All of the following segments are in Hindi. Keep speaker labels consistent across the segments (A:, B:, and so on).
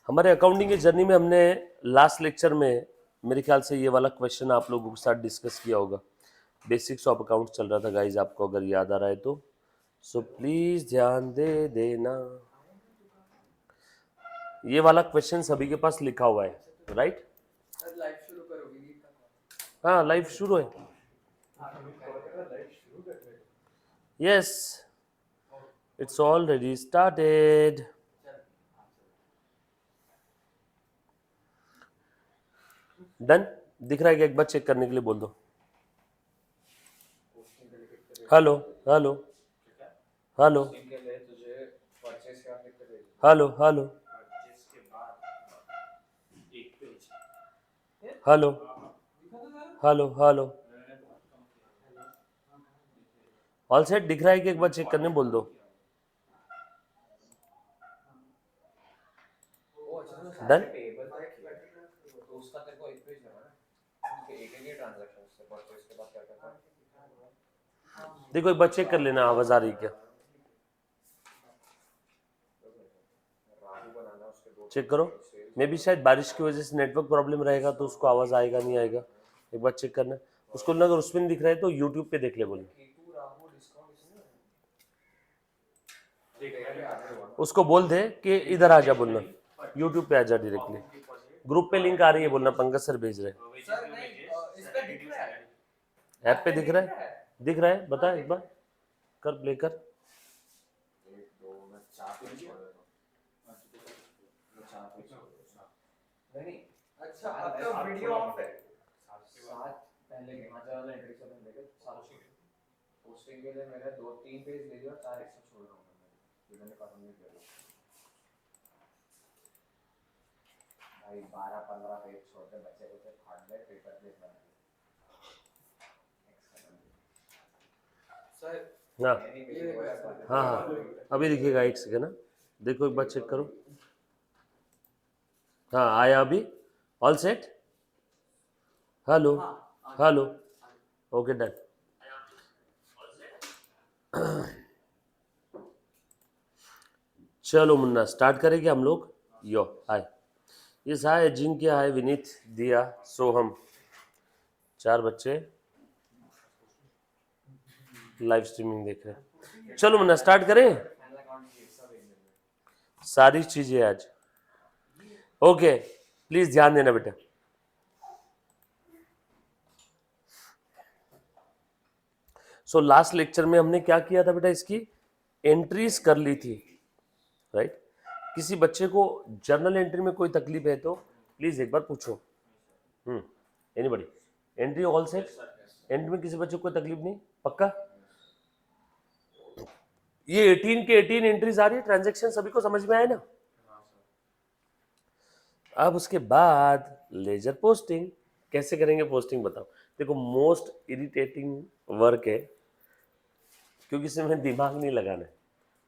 A: हमारे अकाउंटिंग की जर्नी में हमने लास्ट लेक्चर में मेरे ख्याल से ये वाला क्वेश्चन आप लोगों के साथ डिस्कस किया होगा। बेसिक्स ऑफ अकाउंट चल रहा था गाइज, आपको अगर याद आ रहा है तो सो प्लीज ध्यान दे देना। ये वाला क्वेश्चन सभी के पास लिखा हुआ है, राइट? हाँ, लाइव शुरू है। Yes, it's already started. Done दिख रहा है कि एक बार चेक करने के लिए बोल दो। Hello hello hello hello hello hello hello hello all set दिख रहा है कि एक बार चेक करने बोल दो। डन। देखो एक बार चेक कर लेना आवाज आ रही क्या, चेक करो। मे भी शायद बारिश की वजह से नेटवर्क प्रॉब्लम रहेगा तो उसको आवाज आएगा नहीं आएगा, एक बार चेक करना। उसको अगर उसमें नहीं दिख रहा है तो यूट्यूब पे देख ले बोलना। उसको बोल दे कि इधर आ जा बोलना, यूट्यूब पे आ जा डायरेक्टली। ग्रुप पे लिंक आ रही है बोलना, पंकज सर भेज रहे हैं। ऐप पे दिख रहा है, दिख रहा है, बता एक बार कर प्ले कर। अच्छा अब तो वीडियो ऑफ है। सात पहले वाला एंट्री से मैंने देखा पोस्टिंग के लिए मैंने 2-3 पेज ले लिया, 4 एक्स्ट्रा छोड़ रहा हूं मैं, मैंने खत्म नहीं किया भाई। 12-15 पेज छोड़ दे, बच्चे को फाड़ दे, पेपर प्लेट बना दे सर। हाँ हाँ हाँ, अभी दिखेगा, एक सेकेंड ना, देखो एक बार चेक करो। हाँ आया अभी, all set. Hello hello, okay done. चलो मुन्ना स्टार्ट करेंगे हम लोग। यो हाय, यस हाय जिनके, हाय विनीत, दिया, सोहम, 4 बच्चे लाइव स्ट्रीमिंग देख रहे हैं। चलो मुन्ना स्टार्ट करें सारी चीजें आज। ओके प्लीज ध्यान देना बेटा। सो लास्ट लेक्चर में हमने क्या किया था बेटा, इसकी एंट्रीज कर ली थी, राइट? किसी बच्चे को जर्नल एंट्री में कोई तकलीफ है तो प्लीज एक बार पूछो। Anybody? Entry all set? Entry में किसी बच्चे को कोई तकलीफ नहीं, पक्का? ये 18 के 18 एंट्रीज आ रही है, ट्रांजैक्शन सभी को समझ में आए ना? अब उसके बाद लेजर पोस्टिंग कैसे करेंगे, पोस्टिंग बताओ। देखो मोस्ट इरिटेटिंग वर्क है, क्योंकि इसमें दिमाग नहीं लगाना है।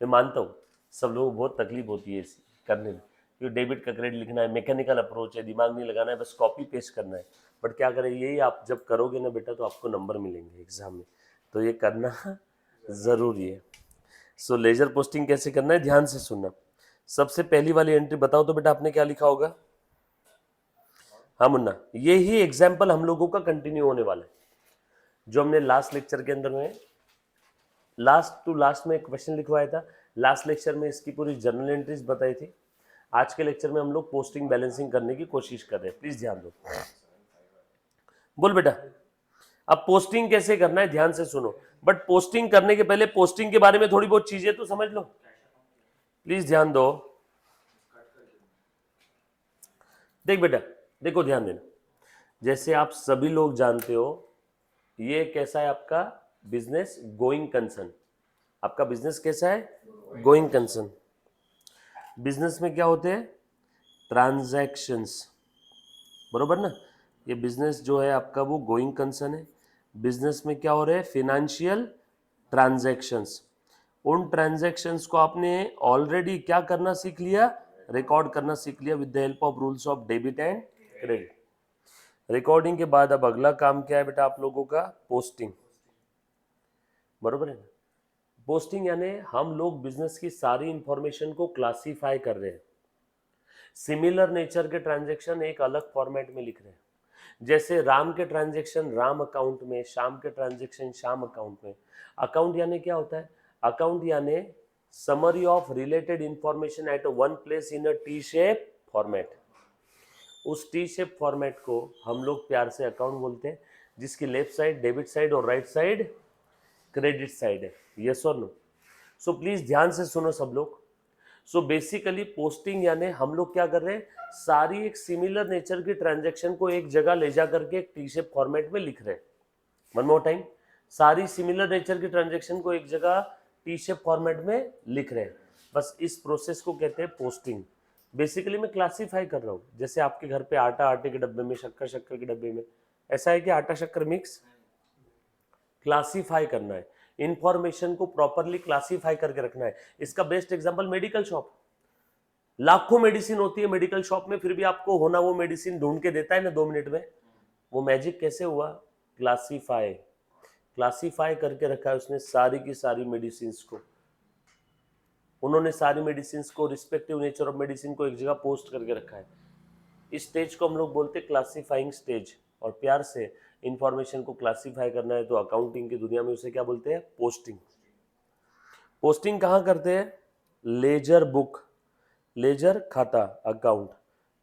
A: मैं मानता हूँ सब लोगों को बहुत तकलीफ होती है इसी करने में, क्योंकि डेबिट का क्रेडिट लिखना है, मैकेनिकल अप्रोच है, दिमाग नहीं लगाना है, बस कॉपी पेस्ट करना है। बट क्या करें, यही आप जब करोगे ना बेटा तो आपको नंबर मिलेंगे एग्जाम में, तो ये करना ज़रूरी है। सो लेजर पोस्टिंग कैसे करना है, ध्यान से सुनना। सबसे पहली वाली एंट्री बताओ तो बेटा आपने क्या लिखा होगा? हाँ मुन्ना, ये ही एग्जाम्पल हम लोगों का कंटिन्यू होने वाला है जो हमने लास्ट लेक्चर के अंदर में लास्ट टू लास्ट में क्वेश्चन लिखवाया था। लास्ट लेक्चर में इसकी पूरी जर्नल एंट्रीज बताई थी। आज के लेक्चर में हम लोग पोस्टिंग बैलेंसिंग करने की कोशिश कर रहे हैं, प्लीज ध्यान दो। बोल बेटा, अब पोस्टिंग कैसे करना है ध्यान से सुनो। बट पोस्टिंग करने के पहले पोस्टिंग के बारे में थोड़ी बहुत चीजें तो समझ लो, प्लीज ध्यान दो। देख बेटा, देखो ध्यान देना, जैसे आप सभी लोग जानते हो ये कैसा है आपका बिजनेस, गोइंग कंसर्न। आपका बिजनेस कैसा है, गोइंग कंसर्न। बिजनेस में क्या होते हैं, ट्रांजैक्शंस, बरोबर ना? ये बिजनेस जो है आपका वो गोइंग कंसर्न है। बिजनेस में क्या हो रहा है, फिनेंशियल ट्रांजैक्शंस। उन ट्रांजैक्शंस को आपने ऑलरेडी क्या करना सीख लिया, रिकॉर्ड करना सीख लिया with the help of rules of debit and credit. Recording के बाद अब अगला काम क्या है बेटा आप लोगों का, पोस्टिंग, बरोबर है ना? पोस्टिंग यानी हम लोग बिजनेस की सारी इंफॉर्मेशन को क्लासीफाई कर रहे हैं। सिमिलर नेचर के ट्रांजैक्शन एक अलग फॉर्मेट में लिख रहे हैं, जैसे राम के ट्रांजैक्शन राम अकाउंट में, श्याम के ट्रांजैक्शन श्याम अकाउंट में। अकाउंट यानी क्या होता है? अकाउंट यानी summary of related information at one place in a T shape format. उस टी शेप फॉर्मेट को हम लोग प्यार से अकाउंट बोलते हैं, जिसकी लेफ्ट साइड डेबिट साइड और राइट साइड क्रेडिट साइड है। यस और नो? सो प्लीज ध्यान से सुनो सब लोग। सो बेसिकली पोस्टिंग यानी हम लोग क्या कर रहे हैं, सारी एक सिमिलर नेचर की ट्रांजैक्शन को एक जगह ले जा करके एक टी शेप फॉर्मेट में लिख रहे हैं। वन मोर टाइम, सारी सिमिलर नेचर की ट्रांजैक्शन को एक जगह टी शेप फॉर्मेट में लिख रहे हैं। बस इस प्रोसेस को कहते हैं पोस्टिंग। बेसिकली मैं क्लासीफाई कर रहा हूँ, जैसे आपके घर पे आटा आटे के डब्बे में, शक्कर शक्कर के डब्बे में, ऐसा है कि आटा शक्कर मिक्स क्लासीफाई करना है, इंफॉर्मेशन को प्रॉपरली क्लासीफाई करके रखना है। इसका बेस्ट एग्जांपल मेडिकल शॉप। लाखों मेडिसिन होती है मेडिकल शॉप में, फिर भी आपको होना वो मेडिसिन ढूंढ के देता है ना 2 मिनट में। वो मैजिक कैसे हुआ? क्लासीफाई, क्लासीफाई करके रखा है उसने सारी की सारी मेडिसिन को। उन्होंने सारी मेडिसिन को, रिस्पेक्टिव नेचर ऑफ मेडिसिन को एक जगह पोस्ट करके रखा है। इस स्टेज को हम लोग बोलते हैं क्लासीफाइंग स्टेज। और प्यार से इंफॉर्मेशन को क्लासीफाई करना है तो अकाउंटिंग की दुनिया में उसे क्या बोलते हैं? पोस्टिंग। पोस्टिंग कहाँ करते हैं? लेजर बुक, लेजर खाता account,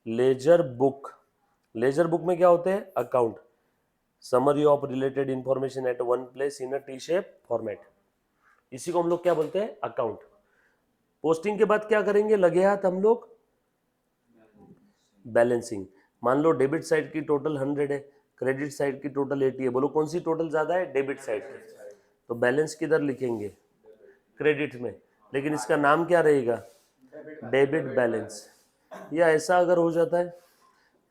A: laser book. Laser book में क्या होते हैं? Account, summary of related information at one place in a T shape format. इसी को हम लोग क्या बोलते हैं? अकाउंट। पोस्टिंग के बाद क्या करेंगे? लगे हाथ हम लोग बैलेंसिंग। मान लो डेबिट साइड की टोटल 100 है, क्रेडिट साइड की टोटल 80 है। बोलो कौन सी टोटल ज्यादा है? डेबिट साइड की। तो बैलेंस किधर लिखेंगे? क्रेडिट में। लेकिन इसका नाम क्या रहेगा? Debit balance. या ऐसा अगर हो जाता है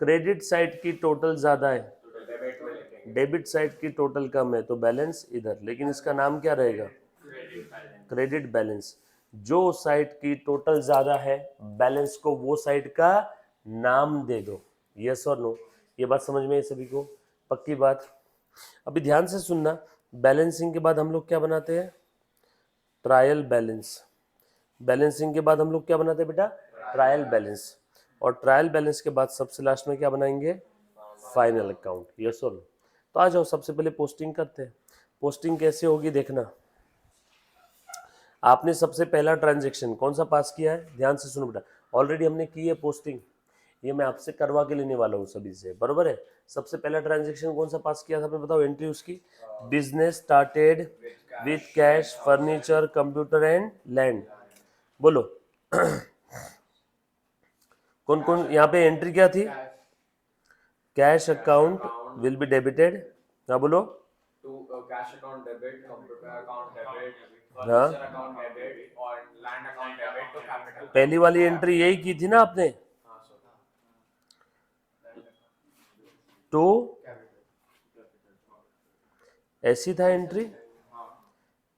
A: क्रेडिट साइड की टोटल ज्यादा है, डेबिट साइड की टोटल कम है, तो बैलेंस इधर, लेकिन इसका नाम क्या रहेगा? Credit balance. जो साइड की टोटल ज्यादा है बैलेंस को वो साइड का नाम दे दो। यस और नो? ये बात समझ में है सभी को? पक्की बात? अभी ध्यान से सुनना। बैलेंसिंग के बाद हम लोग क्या बनाते हैं? Trial balance. बैलेंसिंग के बाद हम लोग क्या बनाते हैं बेटा? Trial balance. और ट्रायल बैलेंस के बाद सबसे लास्ट में क्या बनाएंगे? Final account. यस और नो? तो आ जाओ, सबसे पहले पोस्टिंग करते हैं। पोस्टिंग कैसे होगी देखना। आपने सबसे पहला ट्रांजैक्शन कौन सा पास किया है? ध्यान से सुनो बेटा, ऑलरेडी हमने की है पोस्टिंग, ये मैं आपसे करवा के लेने वाला हूँ सभी से, बरोबर है? सबसे पहला ट्रांजैक्शन कौन सा पास किया था आपने? बताओ एंट्री उसकी। Business started with cash, furniture, computer and land. बोलो कौन कौन यहाँ पे एंट्री क्या थी? Cash account will be debited. हाँ बोलो।
B: Cash account debit, computer account debit,
A: हाँ,
B: फर्नीचर अकाउंट डेबिट और लैंड अकाउंट डेबिट। तो कैपिटल
A: पहली वाली एंट्री यही की थी ना आपने? तो ऐसी था एंट्री,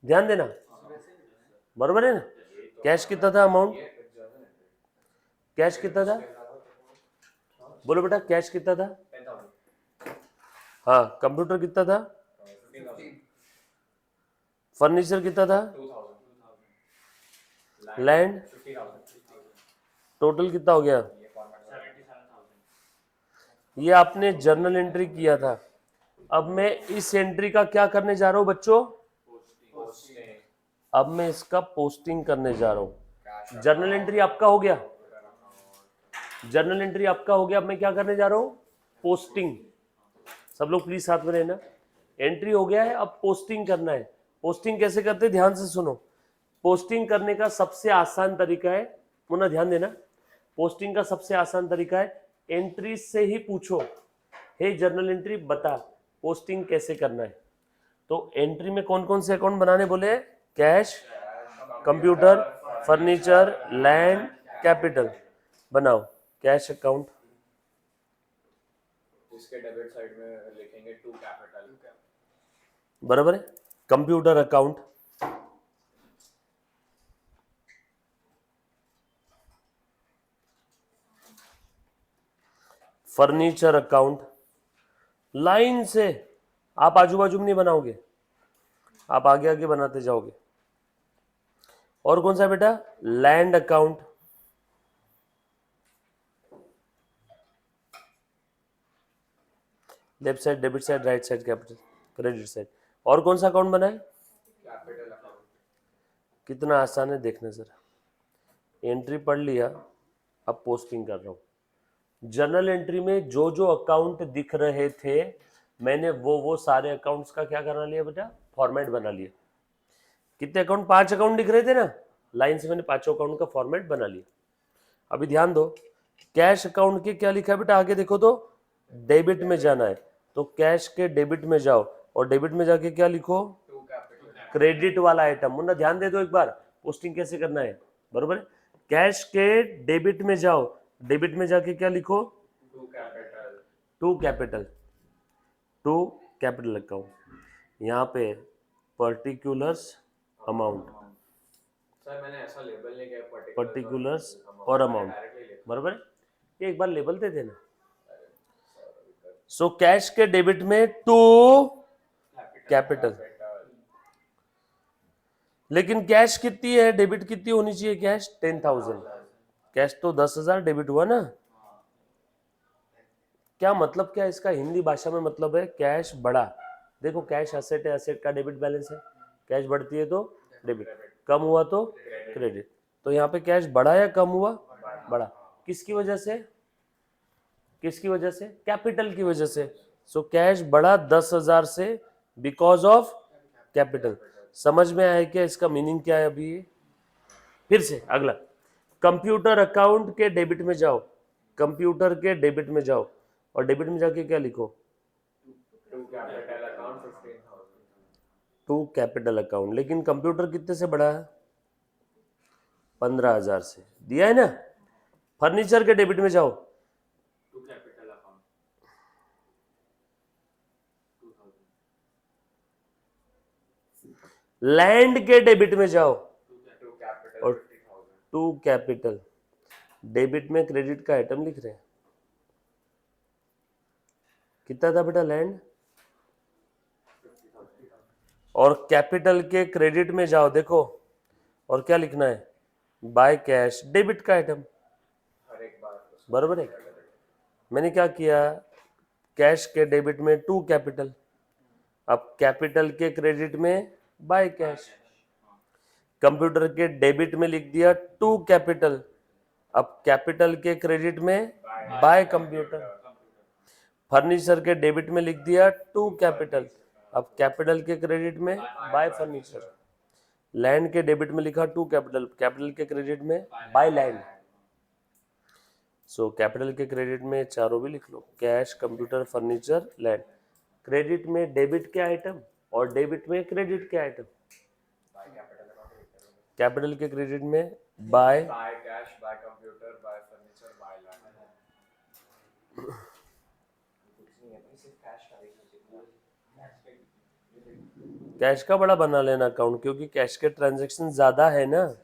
A: ध्यान देना, बरोबर है ना? कैश कितना था अमाउंट? कैश कितना था? बोलो बेटा कैश कितना था? हाँ। कंप्यूटर कितना था? फर्नीचर कितना था? लैंड टोटल कितना हो गया? ये आपने जर्नल एंट्री किया था। अब मैं इस एंट्री का क्या करने जा रहा हूं बच्चों? अब मैं इसका पोस्टिंग करने जा रहा हूं। जर्नल एंट्री आपका हो गया, जर्नल एंट्री आपका हो गया। अब मैं क्या करने जा रहा हूं? पोस्टिंग। सब लोग प्लीज साथ में रहना। एंट्री हो गया है, अब पोस्टिंग करना है। पोस्टिंग कैसे करते हैं? ध्यान से सुनो। पोस्टिंग करने का सबसे आसान तरीका है, पुनः ध्यान देना, पोस्टिंग का सबसे आसान तरीका है एंट्री से ही पूछो, हे जर्नल एंट्री बता पोस्टिंग कैसे करना है। तो एंट्री में कौन कौन से अकाउंट बनाने बोले? Cash, computer, furniture, land, capital. बनाओ कैश अकाउंट।
B: इसके डेबिट साइड में लिखेंगे टू कैपिटल,
A: बराबर है? Computer account, furniture account. Line से, आप आजू बाजू में नहीं बनाओगे, आप आगे आगे बनाते जाओगे। और कौन सा बेटा? Land account, left side debit side, right side capital, credit side. और कौन सा अकाउंट बनाए?
B: Capital account.
A: कितना आसान है देखना जरा। एंट्री पढ़ लिया, अब पोस्टिंग कर रहा हूँ। जर्नल एंट्री में जो जो अकाउंट दिख रहे थे मैंने वो सारे अकाउंट्स का क्या करा लिया बेटा? फॉर्मेट बना लिया। कितने अकाउंट? 5 अकाउंट दिख रहे थे ना, लाइन से मैंने 5 अकाउंट का फॉर्मेट बना लिया। अभी ध्यान दो, कैश अकाउंट के क्या लिखा है बेटा? आगे देखो तो डेबिट में जाना है, तो कैश के डेबिट में जाओ और डेबिट में जाके क्या लिखो?
B: To capital.
A: क्रेडिट वाला आइटम। मुन्ना ध्यान दे दो एक बार, पोस्टिंग कैसे करना है, बरोबर है? कैश के डेबिट में जाओ, डेबिट में जाके क्या लिखो?
B: To capital.
A: To capital, to capital account. यहाँ पे पर्टिकुलर्स अमाउंट,
B: सर मैंने ऐसा लेबल नहीं किया
A: पर्टिकुलर्स और अमाउंट,
B: डायरेक्टली लिखा।
A: बरोबर है? ये एक बार लेबल दे देना। सो कैश के डेबिट में टू कैपिटल, लेकिन कैश कितनी है, डेबिट कितनी होनी चाहिए? कैश 10,000, कैश तो 10,000, डेबिट हुआ ना। क्या मतलब, क्या इसका हिंदी भाषा में मतलब है? कैश बढ़ा। देखो कैश असेट है, असेट का डेबिट बैलेंस है, कैश बढ़ती है तो डेबिट, कम हुआ तो क्रेडिट। तो यहाँ पे कैश बढ़ा या कम हुआ? बढ़ा। किसकी वजह से? किसकी वजह से? कैपिटल की वजह से। सो कैश बढ़ा 10,000 से बिकॉज ऑफ कैपिटल। समझ में आया क्या इसका मीनिंग क्या है? अभी फिर से अगला, कंप्यूटर अकाउंट के डेबिट में जाओ, कंप्यूटर के डेबिट में जाओ और डेबिट में जाके क्या लिखो?
B: To capital account 15,000।
A: To capital account. लेकिन कंप्यूटर कितने से बढ़ा है? 15,000 से। दिया है ना। फर्नीचर के डेबिट में जाओ,
B: टू कैपिटल अकाउंट 2000।
A: लैंड के डेबिट में जाओ
B: टू कैपिटल
A: और
B: 50,000।
A: To capital. डेबिट में क्रेडिट का आइटम लिख रहे हैं। कितना था बेटा लैंड? और कैपिटल के क्रेडिट में जाओ, देखो और क्या लिखना है? बाय कैश, डेबिट का आइटम,
B: हर एक बार
A: बरोबर है? मैंने क्या किया? कैश के डेबिट में टू कैपिटल, अब कैपिटल के क्रेडिट में बाय कैश। कंप्यूटर के डेबिट में लिख दिया टू कैपिटल, अब कैपिटल के क्रेडिट में बाय कंप्यूटर। फर्नीचर के डेबिट में लिख दिया टू कैपिटल, अब कैपिटल के क्रेडिट में बाय फर्नीचर। लैंड के डेबिट में लिखा टू कैपिटल, कैपिटल के क्रेडिट में बाय लैंड। सो कैपिटल के क्रेडिट में चारों भी लिख लो, cash, computer, furniture, land. Credit में डेबिट के आइटम और डेबिट में क्रेडिट के आइटम। कैपिटल के क्रेडिट में by
B: by cash, by computer, by furniture, by land.
A: Cash का बड़ा बना लेना अकाउंट, क्योंकि कैश के ट्रांजैक्शन ज्यादा है ना।
B: 4.75।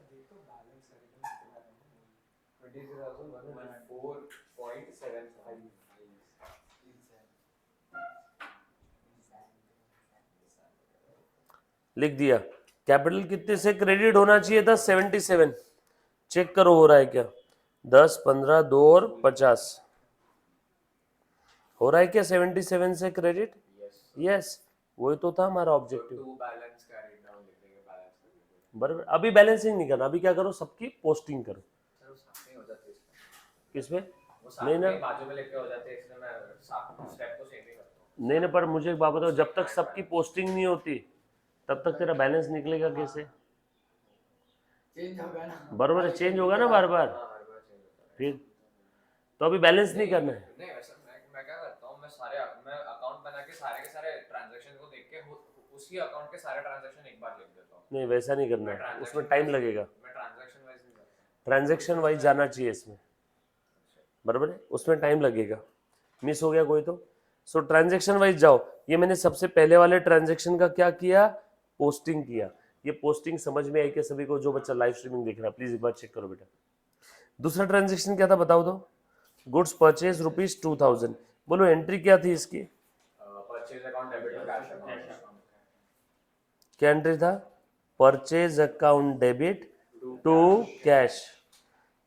A: लिख दिया। कैपिटल कितने से क्रेडिट होना चाहिए था? 77। चेक करो हो रहा है क्या? 10, 15, 2 और 50 हो रहा है क्या 77 से क्रेडिट? यस, वही तो था हमारा objective.
B: To balance carry down लिख देंगे, बैलेंस कर देंगे।
A: बराबर। अभी बैलेंसिंग नहीं करना, अभी क्या करो, सबकी पोस्टिंग करो।
B: सर वो साथ में हो जाते हैं इसमें।
A: किसमें?
B: वो साथ
A: नहीं ना,
B: में बाजू में लेके हो जाते हैं, इसलिए मैं साथ स्टेप को सेम ही करता हूँ।
A: नहीं ना, पर मुझे एक बात बताओ, जब तक सबकी पोस्टिंग नहीं होती तब तक तेरा बैलेंस निकलेगा कैसे?
C: चेंज होगा ना,
A: बराबर है, चेंज होगा ना बार बार।
B: हाँ, हर बार चेंज होता है।
A: फिर तो अभी बैलेंस नहीं करना है।
B: नहीं वैसे मैं क्या करता हूँ, मैं अकाउंट बना के सारे ट्रांजैक्शन को देख के उसी अकाउंट के सारे ट्रांजैक्शन एक बार लिख देता हूँ।
A: नहीं, वैसा नहीं करना है, उसमें टाइम लगेगा।
B: मैं ट्रांजैक्शन वाइज नहीं करता।
A: ट्रांजैक्शन वाइज जाना चाहिए इसमें, बराबर है, उसमें टाइम लगेगा। मिस हो गया कोई तो? सो ट्रांजैक्शन वाइज जाओ। ये मैंने सबसे पहले वाले ट्रांजैक्शन का क्या किया? पोस्टिंग किया। ये पोस्टिंग समझ में आई क्या सभी को? जो बच्चा लाइव स्ट्रीमिंग देख रहा है प्लीज एक बार चेक करो बेटा। दूसरा ट्रांजैक्शन क्या था बताओ तो? Goods purchase ₹2000। बोलो एंट्री क्या थी इसकी?
B: Purchase account debit to cash account.
A: क्या एंट्री था? Purchase account debit to cash.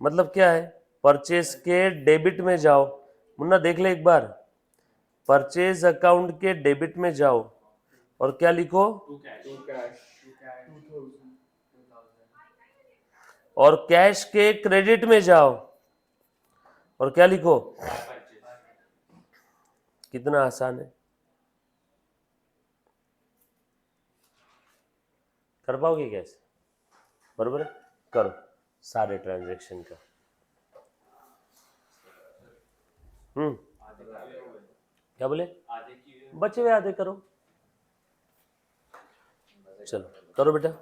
A: मतलब क्या है? परचेज के डेबिट में जाओ, मुन्ना देख ले एक बार, परचेज अकाउंट के डेबिट में जाओ और क्या लिखो,
C: टू कैश 2000
A: और कैश के क्रेडिट में जाओ और क्या लिखो। कितना आसान है, कर पाओगे कैसे, बरोबर है, करो सारे ट्रांजैक्शन का। क्या बोले, बचे हुए आधे करो, चलो करो बेटा,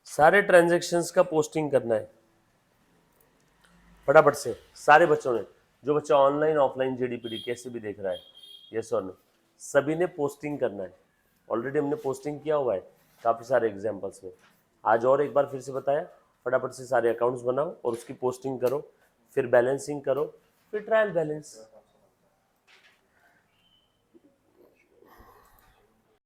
A: सारे ट्रांजैक्शंस का पोस्टिंग करना है फटाफट से। सारे बच्चों ने, जो बच्चा ऑनलाइन ऑफलाइन जीडीपीडी कैसे भी देख रहा है, यस और नो, सभी ने पोस्टिंग करना है। ऑलरेडी हमने पोस्टिंग किया हुआ है काफ़ी सारे एग्जाम्पल्स में, आज और एक बार फिर से बताया। फटाफट से सारे अकाउंट्स बनाओ और उसकी पोस्टिंग करो, फिर बैलेंसिंग करो, फिर ट्रायल बैलेंस।